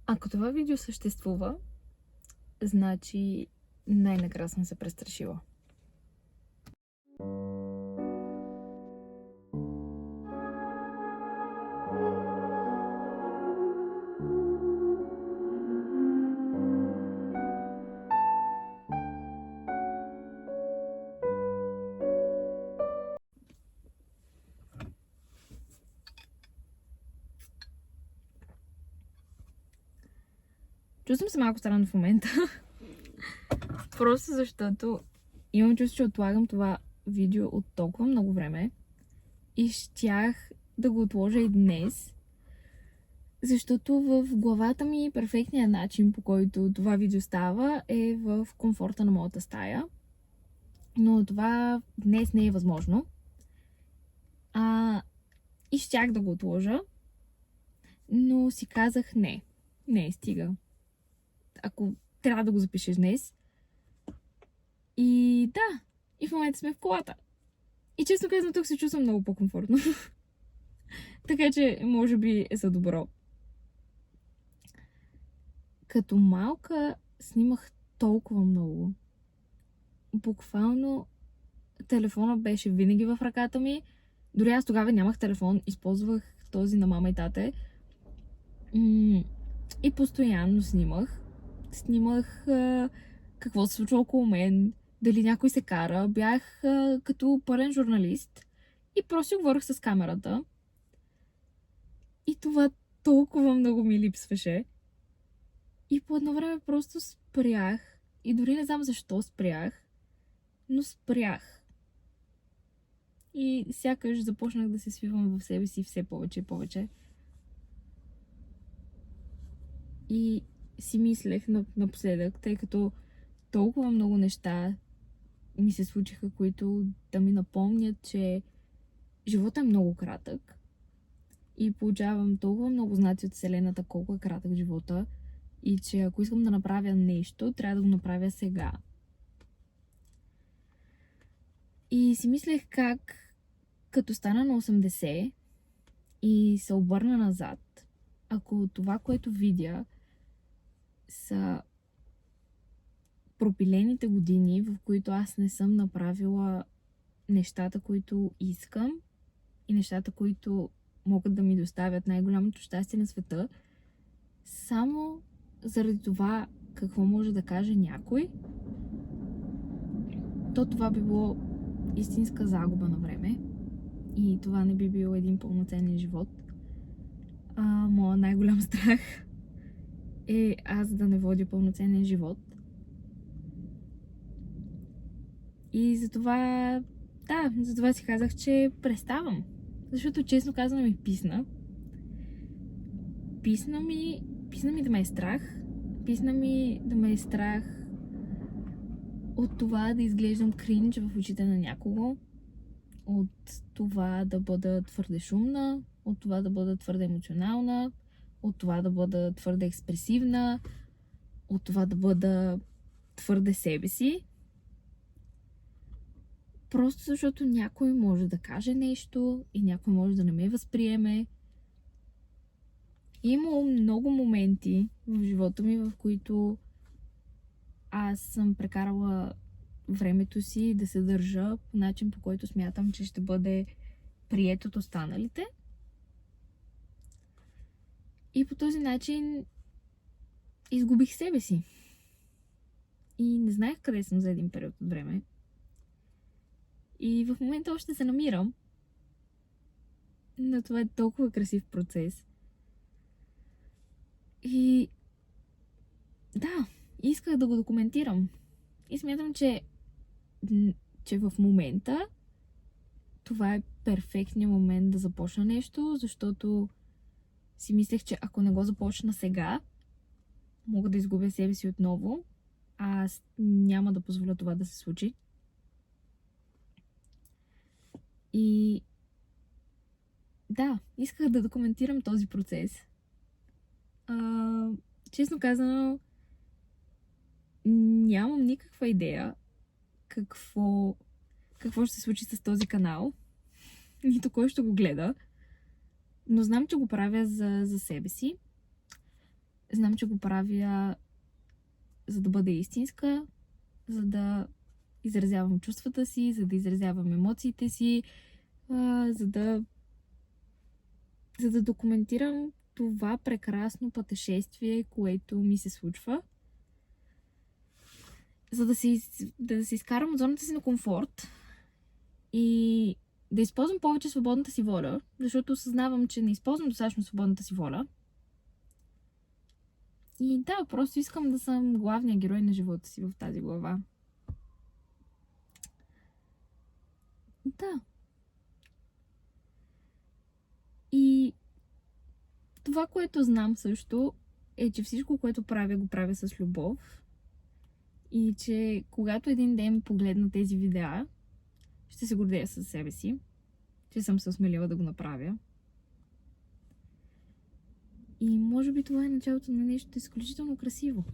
Ако това видео съществува, значи най-накрая съм се престрашила. Чувствам се малко странно в момента. Просто защото имам чувство, че отлагам това видео от толкова много време и щях да го отложа и днес, защото в главата ми перфектният начин, по който това видео става, е в комфорта на моята стая. Но това днес не е възможно. И щях да го отложа, но си казах не, стига. Ако трябва да го запишеш днес. И да, и в момента сме в колата. И честно казвам, тук се чувствам много по-комфортно. Така че, може би е за добро. Като малка снимах толкова много. Буквално телефона беше винаги в ръката ми. Дори аз тогава нямах телефон, използвах този на мама и тате. И постоянно снимах. Снимах какво се случва около мен, дали някой се кара. Бях като пълен журналист и просто говорих с камерата. И това толкова много ми липсваше. И по едно време просто спрях. И дори не знам защо спрях, но спрях. И сякаш започнах да се свивам в себе си все повече и повече. И си мислех напоследък, тъй като толкова много неща ми се случиха, които да ми напомнят, че животът е много кратък. И получавам толкова много знаци от Вселената колко е кратък живота. И че ако искам да направя нещо, трябва да го направя сега. И си мислех как, като стана на 80 и се обърна назад, ако това, което видя, са пропилените години, в които аз не съм направила нещата, които искам и нещата, които могат да ми доставят най-голямото щастие на света, само заради това какво може да каже някой, то това би било истинска загуба на време и това не би бил един пълноценен живот. Моя най-голям страх е аз да не водя пълноценен живот. И затова си казах, че преставам. Защото честно казано ми писна. Писна ми да ме е страх. Писна ми да ме е страх от това да изглеждам кринж в очите на някого. От това да бъда твърде шумна. От това да бъда твърде емоционална. От това да бъда твърде експресивна. От това да бъда твърде себе си. Просто защото някой може да каже нещо и някой може да не ме възприеме. Има много моменти в живота ми, в които аз съм прекарала времето си да се държа по начин, по който смятам, че ще бъде приет от останалите. И по този начин изгубих себе си. И не знаех къде съм за един период от време. И в момента още се намирам. Но това е толкова красив процес. И да, исках да го документирам. И смятам, че в момента това е перфектният момент да започна нещо, защото си мислех, че ако не го започна сега, мога да изгубя себе си отново, а аз няма да позволя това да се случи. И да, исках да документирам този процес. Честно казано, нямам никаква идея какво ще се случи с този канал, нито кой ще го гледа, но знам, че го правя за себе си. Знам, че го правя за да бъда истинска, за да изразявам чувствата си, за да изразявам емоциите си, за да документирам това прекрасно пътешествие, което ми се случва. За да се изкарам от зоната си на комфорт и да използвам повече свободната си воля, защото осъзнавам, че не използвам достатъчно свободната си воля. И да, просто искам да съм главният герой на живота си в тази глава. Да. И това, което знам също, е, че всичко, което правя, го правя с любов. И че когато един ден погледна тези видеа, ще се гордея със себе си, че съм се осмелила да го направя. И може би това е началото на нещо изключително красиво.